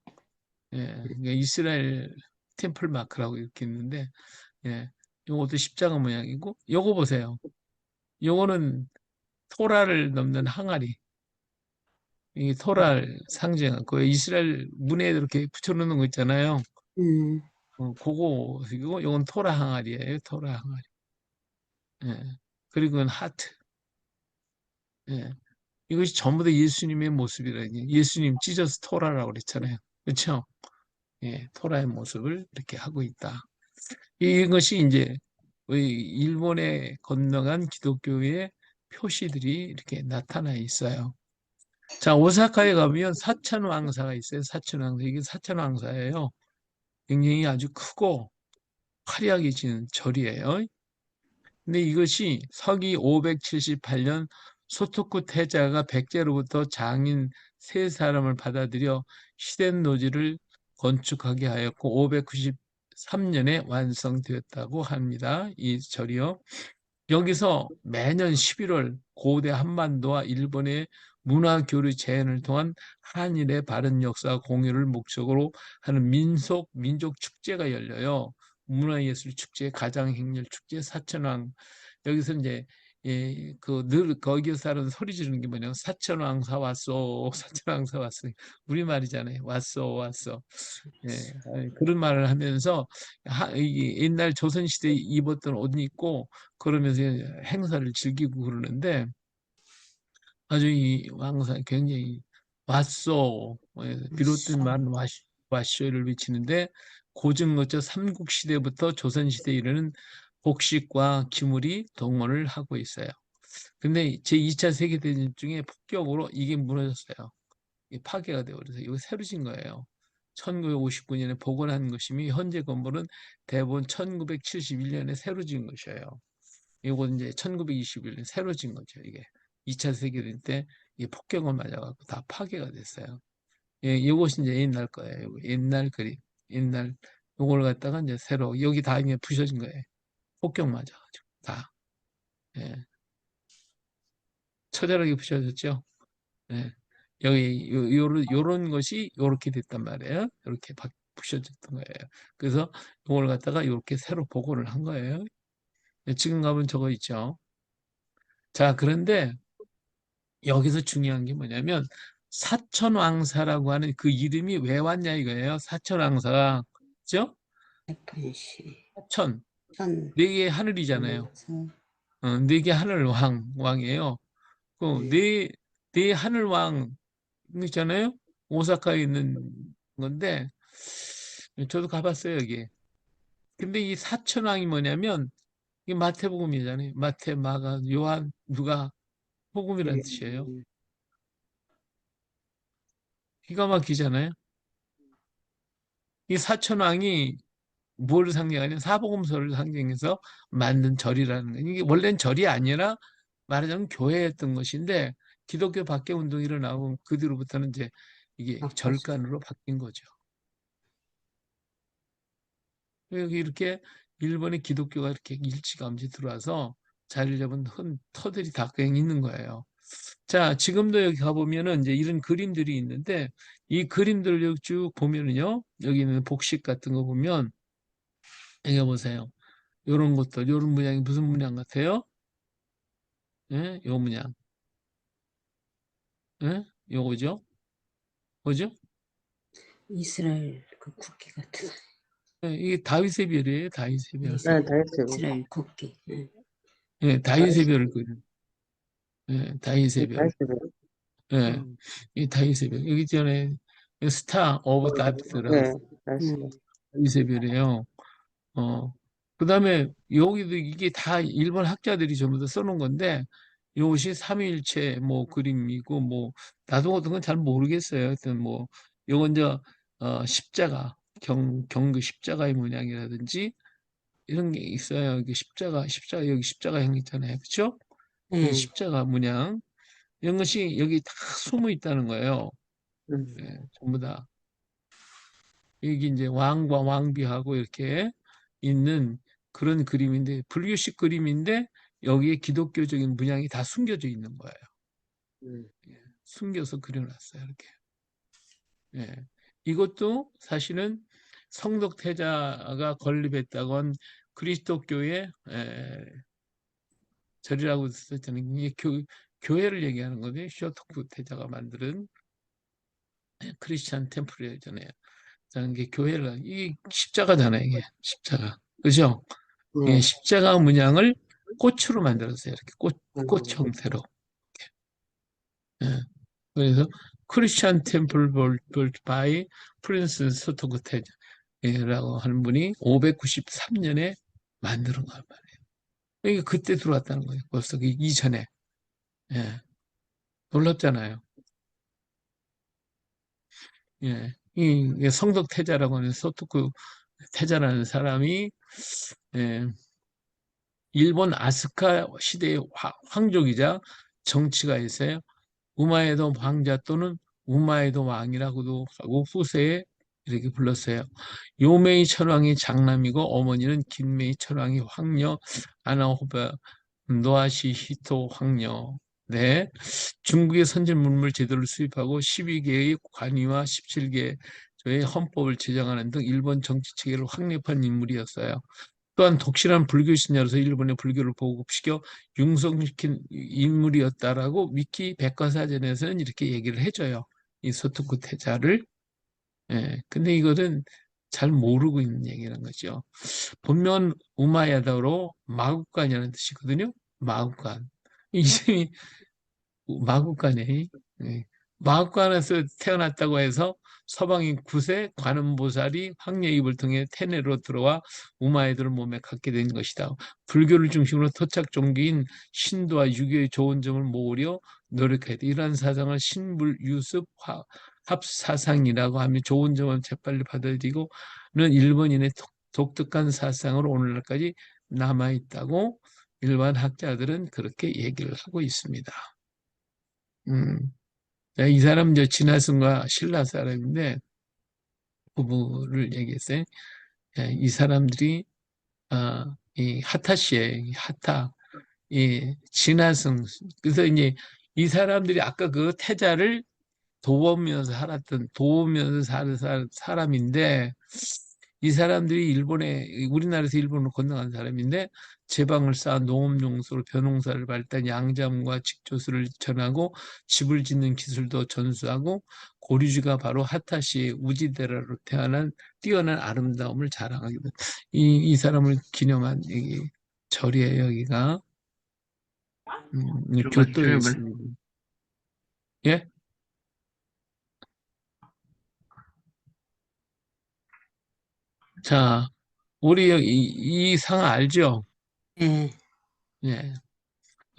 [SPEAKER 1] 예. 그러니까 이스라엘 템플 마크라고 이렇게 있는데, 예. 요것도 십자가 모양이고, 요거 보세요. 요거는 토라를 넘는 항아리. 이 토라를 상징하고, 그 이스라엘 문에 이렇게 붙여놓는 거 있잖아요.
[SPEAKER 5] 음,
[SPEAKER 1] 그거, 이거, 요건 토라 항아리예요. 토라 항아리. 예. 그리고 그건 하트. 예. 이것이 전부 다 예수님의 모습이라니. 예수님 찢어서 토라라고 그랬잖아요. 그렇죠? 예, 토라의 모습을 이렇게 하고 있다. 이것이 이제 우리 일본에 건너간 기독교의 표시들이 이렇게 나타나 있어요. 자, 오사카에 가면 사천왕사가 있어요. 사천왕사. 이게 사천왕사예요. 굉장히 아주 크고 화려하게 지는 절이에요. 근데 이것이 서기 578년 소토쿠 태자가 백제로부터 장인 세 사람을 받아들여 시덴 노지를 건축하게 하였고 593년에 완성되었다고 합니다. 이 절이요. 여기서 매년 11월 고대 한반도와 일본의 문화 교류 재현을 통한 한일의 바른 역사 공유를 목적으로 하는 민족 축제가 열려요. 문화예술 축제, 가장행렬 축제, 사천왕. 여기서 이제 늘 거기서 하는 소리 지르는 게 뭐냐면 사천왕사 왔소, 사천왕사 왔어. 우리 말이잖아요. 왔소, 왔어. 예, 그런 말을 하면서 이게 옛날 조선시대에 입었던 옷 입고 그러면서 행사를 즐기고 그러는데 아주 이 왕사 굉장히 왔소 비롯된 말은 와쇼를 외치는데 고증거쳐 삼국시대부터 조선시대에 이르는 복식과 기물이 동원을 하고 있어요. 근데 제2차 세계대전 중에 폭격으로 이게 무너졌어요. 이게 파괴가 되어버려서 이거 새로 진 거예요. 1959년에 복원한 것이며 현재 건물은 대부분 1971년에 새로 지은 것이에요. 이건 이제 1921년 새로 진 거죠. 이게 2차 세계대전 때 이 폭격을 맞아갖고 다 파괴가 됐어요. 예, 이것이 이제 옛날 거예요. 옛날 그림, 옛날 요걸 갖다가 이제 새로 여기 다 이제 부셔진 거예요. 폭격 맞아가지고 다. 예, 처절하게 부셔졌죠. 예. 여기 요런 것이 요렇게 됐단 말이에요. 이렇게 부셔졌던 거예요. 그래서 이걸 갖다가 이렇게 새로 복원을 한 거예요. 예, 지금 가면 저거 있죠. 자, 그런데 여기서 중요한 게 뭐냐면 사천왕사라고 하는 그 이름이 왜 왔냐 이거예요. 사천왕사가 그죠?
[SPEAKER 5] FNC.
[SPEAKER 1] 사천
[SPEAKER 5] 천,
[SPEAKER 1] 네 개의 하늘이잖아요.
[SPEAKER 5] 천,
[SPEAKER 1] 네 개 하늘 왕이에요. 네 하늘 왕 있잖아요. 오사카에 있는 건데 저도 가봤어요 여기. 근데 이 사천왕이 뭐냐면 이 마태복음이잖아요. 마태, 마가, 요한, 누가 복음이라는
[SPEAKER 2] 예.
[SPEAKER 1] 뜻이에요. 기가 막히잖아요. 이 사천왕이 뭘 상징하냐면 사복음서를 상징해서 만든 절이라는 거예요. 이게 원래는 절이 아니라 말하자면 교회였던 것인데 기독교 박해 운동이 일어나고 그 뒤로부터는 이제 이게
[SPEAKER 5] 바꿨어.
[SPEAKER 1] 절간으로 바뀐 거죠. 여기 이렇게 일본의 기독교가 이렇게 일찌감치 들어와서 자리를 잡은 터들이 다 그냥 있는 거예요. 자, 지금도 여기 가보면은 이제 이런 그림들이 있는데 이 그림들을 여기 쭉 보면은요, 여기 있는 복식 같은 거 보면 여기 보세요. 요런 것들, 요런 문양이 무슨 문양 같아요? 예? 요 문양. 예? 요거죠? 뭐죠?
[SPEAKER 5] 이스라엘 그 국기 같은.
[SPEAKER 1] 예, 이게 다윗의 별이에요, 다윗의 별.
[SPEAKER 2] 네, 다 했어요.
[SPEAKER 5] 이스라엘 국기. 네.
[SPEAKER 1] 예, 다윗의 별을 그린. 예, 다윗의
[SPEAKER 2] 다
[SPEAKER 1] 별.
[SPEAKER 2] 했어요.
[SPEAKER 1] 예, 이 다윗의 별. 여기 전에 스타 오브 다비드라고
[SPEAKER 2] 네, 다 했어요.
[SPEAKER 1] 이세벨이에요. 어, 그다음에 여기도 이게 다 일본 학자들이 전부 다 써놓은 건데 이것이 삼위일체 뭐 그림이고 뭐 나도 어떤 건 잘 모르겠어요. 하여튼 뭐 요건 십자가 경그 십자가의 문양이라든지 이런 게 있어요. 이게 십자가 여기 십자가형 있잖아요. 그렇죠? 이
[SPEAKER 5] 예.
[SPEAKER 1] 십자가 문양 이런 것이 여기 다 숨어 있다는 거예요.
[SPEAKER 2] 음.
[SPEAKER 1] 예, 전부 다. 여기 이제 왕과 왕비하고 이렇게 있는 그런 그림인데 불교식 그림인데 여기에 기독교적인 문양이 다 숨겨져 있는 거예요.
[SPEAKER 2] 음.
[SPEAKER 1] 숨겨서 그려놨어요. 이렇게. 예. 이것도 사실은 성덕태자가 건립했다고 한 그리스도교의 절이라고 썼잖아요. 이게 교회를 얘기하는 거죠. 쇼토쿠 태자가 만드는 크리스찬 템플이잖아요. 저는 이게 교회를 이 십자가잖아요. 이게 십자가. 그죠? 이
[SPEAKER 5] 네.
[SPEAKER 1] 십자가 문양을 꽃으로 만들었어요. 이렇게 꽃 형태로. 예. 그래서 크리스천 템플 built by 프린스 소토구테라고 하는 분이 593년에 만드는 거란 말이에요. 이게 그때 들어왔다는 거예요. 벌써 그 이전에. 예. 놀랍잖아요. 예. 이 성덕태자라고 하는 소토구 태자라는 사람이 예, 일본 아스카 시대의 황족이자 정치가였어요. 우마에도 황자 또는 우마에도 왕이라고도 하고 후세에 이렇게 불렀어요. 요메이 철왕이 장남이고 어머니는 긴메이 철왕이 황녀 아나호바 노아시 히토 황녀. 네. 중국의 선진 문물 제도를 수입하고 12개의 관위와 17개의 헌법을 제정하는 등 일본 정치 체계를 확립한 인물이었어요. 또한 독실한 불교 신자로서 일본의 불교를 보급시켜 융성시킨 인물이었다라고 위키 백과사전에서는 이렇게 얘기를 해줘요. 이 소토쿠 태자를. 예, 근데 이거는 잘 모르고 있는 얘기라는 거죠. 본명 우마야다로 마국간이라는 뜻이거든요. 마국간. 이름이 마국간에 마국간에서 태어났다고 해서 서방인 9세 관음보살이 황녀 입을 통해 태내로 들어와 우마이들을 몸에 갖게 된 것이다. 불교를 중심으로 토착 종교인 신도와 유교의 좋은 점을 모으려 노력해야 돼. 이러한 사상을 신불유습 합사상이라고 하며 좋은 점을 재빨리 받아들이고는 일본인의 독특한 사상으로 오늘날까지 남아있다고 일반 학자들은 그렇게 얘기를 하고 있습니다. 이 사람 저 진화승과 신라 사람인데 부부를 얘기했어요. 이 사람들이 이 하타시에 하타 이 진화승 그래서 이제 이 사람들이 아까 그 태자를 도우면서 사는 사람인데 이 사람들이 우리나라에서 일본으로 건너간 사람인데 제방을 쌓아 농업용소로 벼농사를 발달 양잠과 직조수를 전하고 집을 짓는 기술도 전수하고 고류주가 바로 하타시의 우지데라로 태어난 뛰어난 아름다움을 자랑하기도 이 사람을 기념한 이 절이에요 여기가 교토에 있습니다. 예? 자 우리 이 상 알죠?
[SPEAKER 5] 예.
[SPEAKER 1] 예.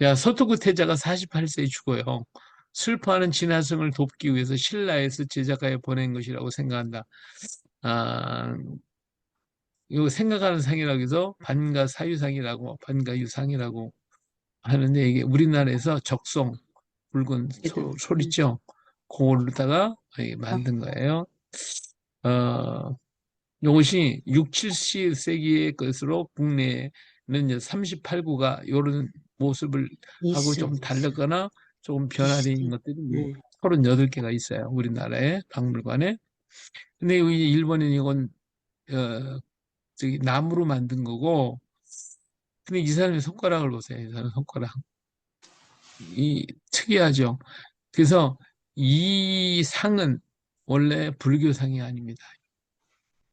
[SPEAKER 1] 야, 서토구 태자가 48세에 죽어요. 슬퍼하는 진화성을 돕기 위해서 신라에서 제자가에 보낸 것이라고 생각한다. 아, 이거 생각하는 상이라고 해서 반가사유상이라고, 반가유상이라고 하는데 이게 우리나라에서 적송, 붉은 솔 있죠? 그걸로다가 만든 거예요. 어, 이것이 6, 7세기의 것으로 국내에는 이제 38구가 이런 모습을 하고
[SPEAKER 5] 있어요.
[SPEAKER 1] 좀 다르거나 조금 변화되어 있는 것들이
[SPEAKER 5] 예.
[SPEAKER 1] 38개가 있어요. 우리나라의 박물관에. 근데 이 일본은 이건 나무로 만든 거고 근데 이 사람의 손가락을 보세요. 이 사람 손가락. 이 특이하죠. 그래서 이 상은 원래 불교상이 아닙니다.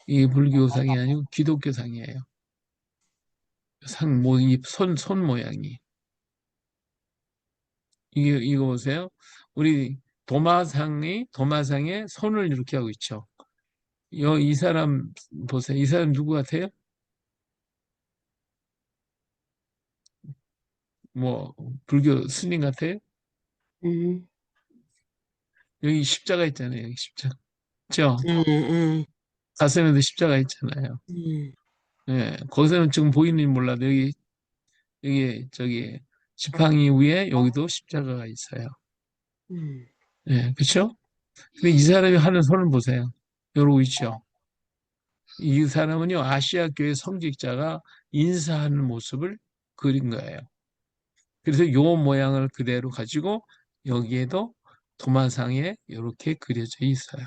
[SPEAKER 1] 이 불교상이 아니고 기독교상이에요. 손 모양이. 이거 보세요. 우리 도마상에 손을 이렇게 하고 있죠. 이 사람 보세요. 이 사람 누구 같아요? 뭐 불교 스님 같아요?
[SPEAKER 5] 음,
[SPEAKER 1] 여기 십자가 있잖아요. 여기 십자가. 그죠?
[SPEAKER 5] 음,
[SPEAKER 1] 가슴에도 십자가 있잖아요.
[SPEAKER 5] 음,
[SPEAKER 1] 예, 거기서는 지금 보이는지 몰라도 여기 저기 지팡이 위에 여기도 십자가가 있어요.
[SPEAKER 5] 음,
[SPEAKER 1] 예, 그렇죠? 근데 이 사람이 하는 손을 보세요. 이러고 있죠. 이 사람은요, 아시아 교회 성직자가 인사하는 모습을 그린 거예요. 그래서 요 모양을 그대로 가지고 여기에도 도마상에 이렇게 그려져 있어요.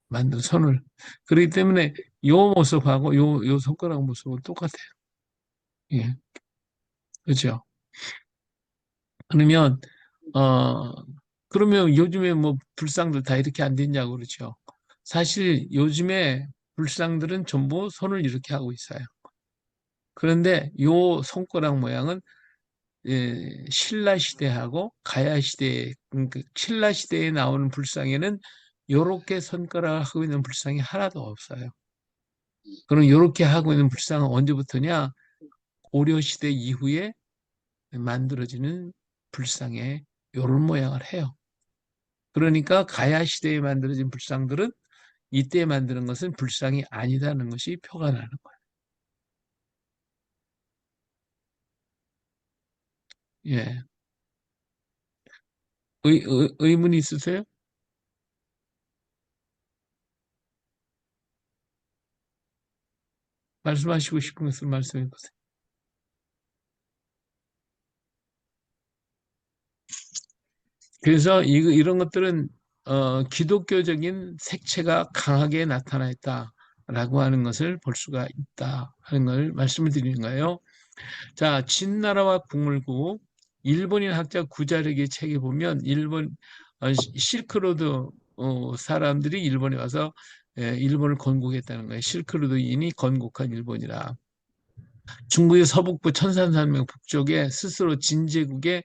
[SPEAKER 1] 만든 손을. 그렇기 때문에 요 모습하고 요 손가락 모습은 똑같아요. 예, 그렇죠. 그러면 어 그러면 요즘에 뭐 불상들 다 이렇게 안 됐냐고 그러죠. 사실 요즘에 불상들은 전부 손을 이렇게 하고 있어요. 그런데 요 손가락 모양은 신라 시대하고 가야 시대, 그 신라 시대에 나오는 불상에는 요렇게 손가락을 하고 있는 불상이 하나도 없어요. 그럼 요렇게 하고 있는 불상은 언제부터냐? 고려 시대 이후에 만들어지는 불상에 요런 모양을 해요. 그러니까 가야 시대에 만들어진 불상들은 이때 만드는 것은 불상이 아니다는 것이 표가 나는 거예요. 예. 의문이 있으세요? 말씀하시고 싶은 것을 말씀해 보세요. 그래서 이런 것들은 기독교적인 색채가 강하게 나타나 있다라고 하는 것을 볼 수가 있다 하는 걸 말씀을 드리는 거예요. 자, 진나라와 궁을국 일본인 학자 구자르기의 책에 보면 일본 실크로드 사람들이 일본에 와서 일본을 건국했다는 거예요. 실크로드인이 건국한 일본이라. 중국의 서북부 천산산맥 북쪽에 스스로 진제국의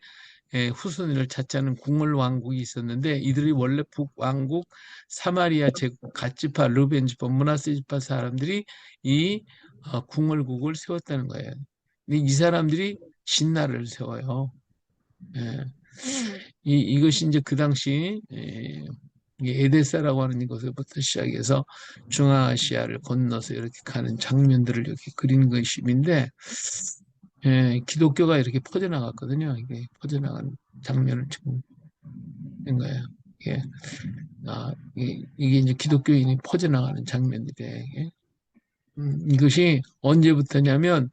[SPEAKER 1] 후손을 찾자는 궁을 왕국이 있었는데 이들이 원래 북왕국 사마리아 제국 갓지파 르벤지파 문하세지파 사람들이 이 궁을국을 세웠다는 거예요. 근데 이 사람들이 신나라를 세워요. 예. 이것이 이제 그 당시 이게 에데사라고 하는 이곳부터 시작해서 중앙아시아를 건너서 이렇게 가는 장면들을 이렇게 그린 것인데 기독교가 이렇게 퍼져나갔거든요. 이게 퍼져나간 장면을 지금 된 거예요. 이게, 이게 이제 기독교인이 퍼져나가는 장면인데, 이것이 언제부터냐면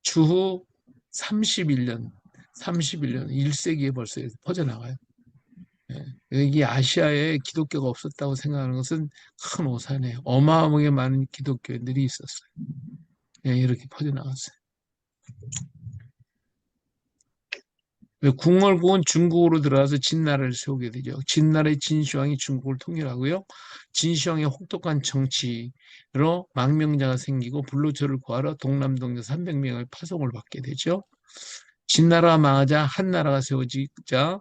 [SPEAKER 1] 주후 31년, 1세기에 벌써 퍼져나가요. 이게 아시아에 기독교가 없었다고 생각하는 것은 큰 오산이에요. 어마어마하게 많은 기독교인들이 있었어요. 이렇게 퍼져나갔어요. 궁얼국은 중국으로 들어가서 진나라를 세우게 되죠. 진나라의 진시황이 중국을 통일하고요. 진시황의 혹독한 정치로 망명자가 생기고 불로초를 구하러 동남동자 300명을 파송을 받게 되죠. 진나라가 망하자 한나라가 세워지자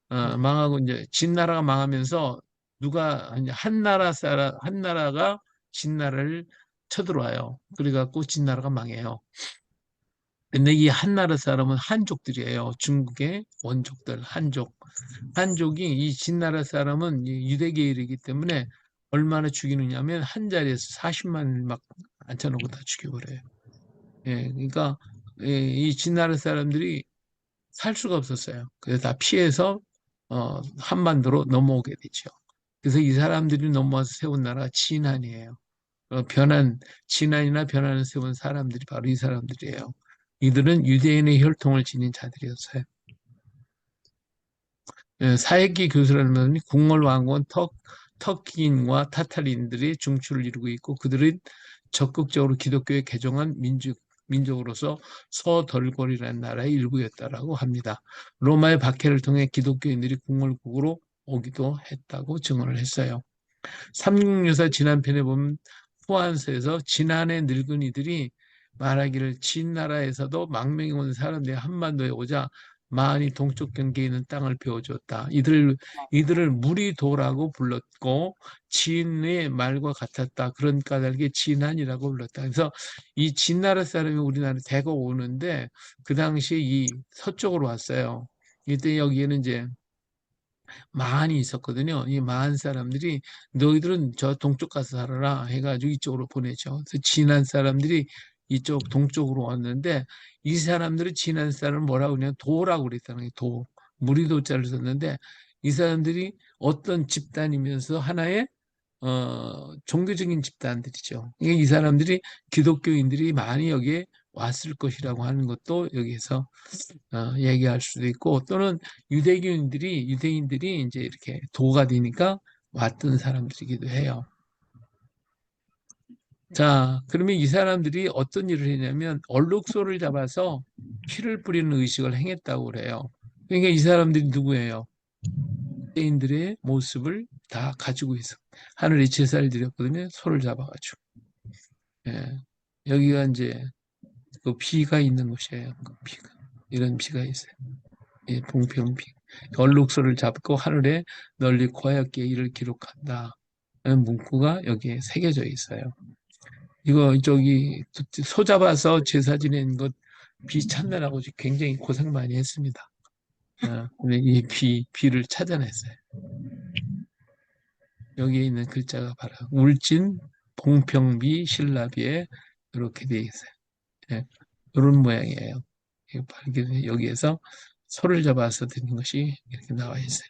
[SPEAKER 1] 망하고 이제 진나라가 망하면서 누가 이제 한나라가 진나라를 쳐들어와요. 그래갖고 진나라가 망해요. 근데 이 한나라 사람은 한족들이에요. 중국의 원족들, 한족. 한족이 이 진나라 사람은 유대계열이기 때문에 얼마나 죽이느냐면 한 자리에서 40만을 막 앉혀놓고 다 죽여버려요. 그러니까 이 진나라 사람들이 살 수가 없었어요. 그래서 다 피해서 한반도로 넘어오게 되죠. 그래서 이 사람들이 넘어와서 세운 나라가 진한이에요. 진한이나 변한을 세운 사람들이 바로 이 사람들이에요. 이들은 유대인의 혈통을 지닌 자들이었어요. 사회기 교수라는 분이 궁궐 왕국은 터키인과 타타린들의 중추를 이루고 있고 그들은 적극적으로 기독교에 개종한 민족으로서 서덜골이라는 나라의 일부였다라고 합니다. 로마의 박해를 통해 기독교인들이 궁궐국으로 오기도 했다고 증언을 했어요. 삼국유사 진한편에 보면 후한서에서 진한의 늙은이들이 말하기를 진나라에서도 망명이 온 사람들이 한반도에 오자 마흔이 동쪽 경계에 있는 땅을 베어주었다. 이들을 무리도라고 불렀고 진의 말과 같았다. 그런 까닭에 진한이라고 불렀다. 그래서 이 진나라 사람이 우리나라에 대거 오는데 그 당시에 이 서쪽으로 왔어요. 이때 여기에는 이제 마한이 있었거든요. 이 마한 사람들이 너희들은 저 동쪽 가서 살아라 해가지고 이쪽으로 보내죠. 그래서 진한 사람들이 이쪽 동쪽으로 왔는데 이 사람들이 진한 사람은 뭐라고 그냥 도라고 그랬다는 게 도. 무리도자를 썼는데 이 사람들이 어떤 집단이면서 하나의 종교적인 집단들이죠. 이 사람들이 기독교인들이 많이 여기에 왔을 것이라고 하는 것도 여기에서 얘기할 수도 있고 또는 유대인들이 이제 이렇게 도가 되니까 왔던 사람들이기도 해요. 자, 그러면 이 사람들이 어떤 일을 했냐면 얼룩소를 잡아서 피를 뿌리는 의식을 행했다고 그래요. 그러니까 이 사람들이 누구예요? 유대인들의 모습을 다 가지고 있어. 하늘에 제사를 드렸거든요. 소를 잡아가지고. 예. 여기가 이제 그 피가 있는 곳이에요. 그 피가. 이런 피가 있어요. 예, 봉평비. 얼룩소를 잡고 하늘에 널리 고하얗게 이를 기록한다. 라는 문구가 여기에 새겨져 있어요. 이거 저기 소 잡아서 제사 지낸 것 비 찾느라고 굉장히 고생 많이 했습니다. 근데 이 비를 찾아냈어요. 여기에 있는 글자가 바로 울진 봉평비 신라비에 이렇게 되어 있어요. 예, 이런 모양이에요. 여기에서 소를 잡아서 드는 것이 이렇게 나와 있어요.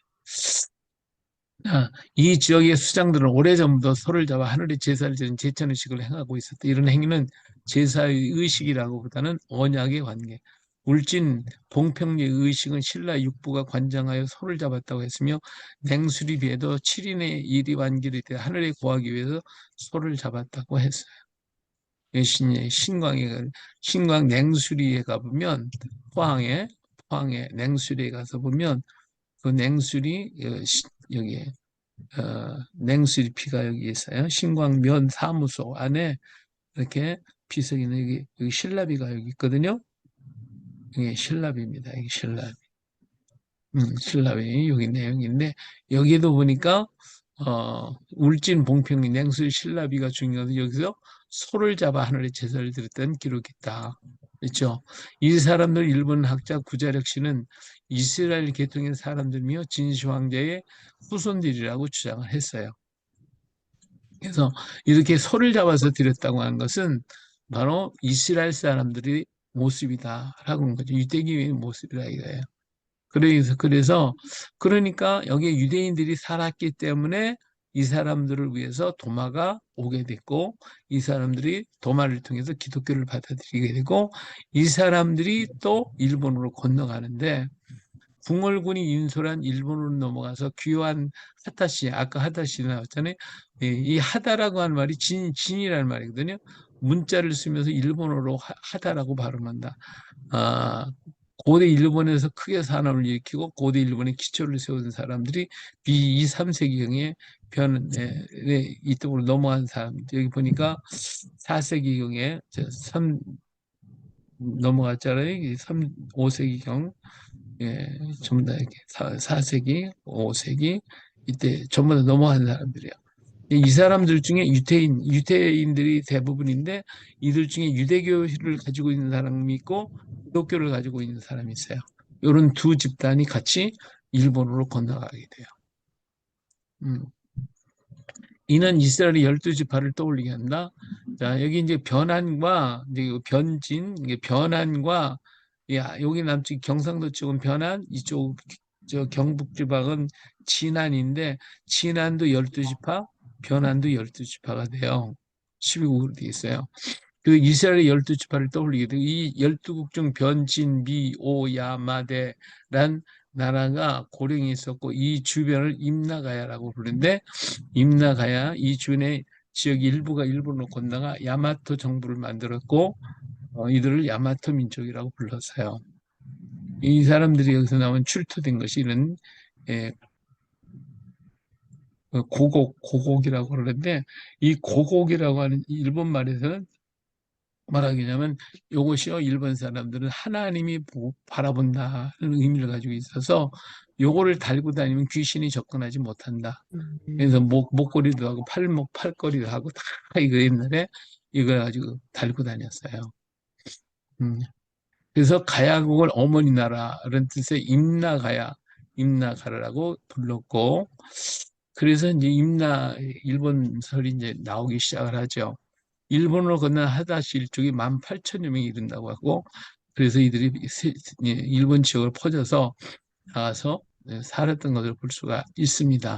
[SPEAKER 1] 이 지역의 수장들은 오래전부터 소를 잡아 하늘에 제사를 지는 제천의식을 행하고 있었다. 이런 행위는 제사의 의식이라고보다는 언약의 관계. 울진 봉평리의 의식은 신라 육부가 관장하여 소를 잡았다고 했으며 냉수리비에도 7인의 일이 완결이 되어 하늘에 고하기 위해서 소를 잡았다고 했어요. 신광 냉수리에 가보면 포항에 냉수리에 가서 보면 그 냉수리 여기에 냉수리 피가 여기 있어요. 신광면 사무소 안에 이렇게 비석이 있는 여기 신라비가 여기 있거든요. 이게 신라비입니다. 이게 신라비. 신라비 여기 내용인데 여기도 보니까 울진 봉평리 냉수리 신라비가 중요해서 여기서 소를 잡아 하늘에 제사를 드렸던 기록이 있다. 그렇죠? 이 사람들 일본 학자 구자력 씨는 이스라엘 계통의 사람들이며 진시 황제의 후손들이라고 주장을 했어요. 그래서 이렇게 소를 잡아서 드렸다고 하는 것은 바로 이스라엘 사람들의 모습이다라고 하는 거죠. 유대교의 모습이라 이거예요. 그러니까 여기에 유대인들이 살았기 때문에 이 사람들을 위해서 도마가 오게 됐고 이 사람들이 도마를 통해서 기독교를 받아들이게 되고 이 사람들이 또 일본으로 건너가는데 궁궐군이 인솔한 일본으로 넘어가서 귀환 하타시, 아까 하타시 나왔잖아요. 이 하다라고 하는 말이 진이라는 말이거든요. 문자를 쓰면서 일본어로 하다라고 발음한다. 고대 일본에서 크게 산업을 일으키고 고대 일본의 기초를 세운 사람들이 B2, 3세기경에 이쪽으로 넘어간 사람들. 여기 보니까 4세기경에 넘어갔잖아요. 5세기경. 예, 전부 다 이렇게 4세기, 5세기 이때 전부 다 넘어간 사람들이에요. 이 사람들 중에 유태인들이 대부분인데 이들 중에 유대교를 가지고 있는 사람이 있고 기독교를 가지고 있는 사람이 있어요. 이런 두 집단이 같이 일본으로 건너가게 돼요. 이는 이스라엘의 12지파를 떠올리게 한다. 자, 여기 이제 변환과 이제 변진, 이게 변환과 여기 남쪽 경상도 쪽은 변환, 이쪽 저 경북 지방은 진안인데 진안도 12지파, 변환도 12지파가 돼요. 12국으로 되어 있어요. 그 이스라엘의 12지파를 떠올리게 되고 이 12국 중 변진, 미, 오, 야, 마데란 나라가 고령이 있었고 이 주변을 임나가야라고 부르는데 임나가야 이 주변의 지역 일부가 일본으로 건너가 야마토 정부를 만들었고 이들을 야마토 민족이라고 불렀어요. 이 사람들이 여기서 나온 출토된 것이 이런 고곡이라고 그러는데 이 고곡이라고 하는 일본 말에서는 말하자면 요것이요, 일본 사람들은 하나님이 바라본다는 의미를 가지고 있어서 요거를 달고 다니면 귀신이 접근하지 못한다. 그래서 목걸이도 하고 팔걸이도 하고 다 이거 옛날에 이걸 가지고 달고 다녔어요. 음. 그래서 가야국을 어머니 나라라는 뜻의 임나가라라고 불렀고, 그래서 이제 일본설이 이제 나오기 시작을 하죠. 일본으로 건넌 하다시 일족이 18,000여 명이 이른다고 하고, 그래서 이들이 일본 지역을 퍼져서 나가서 살았던 것을 볼 수가 있습니다.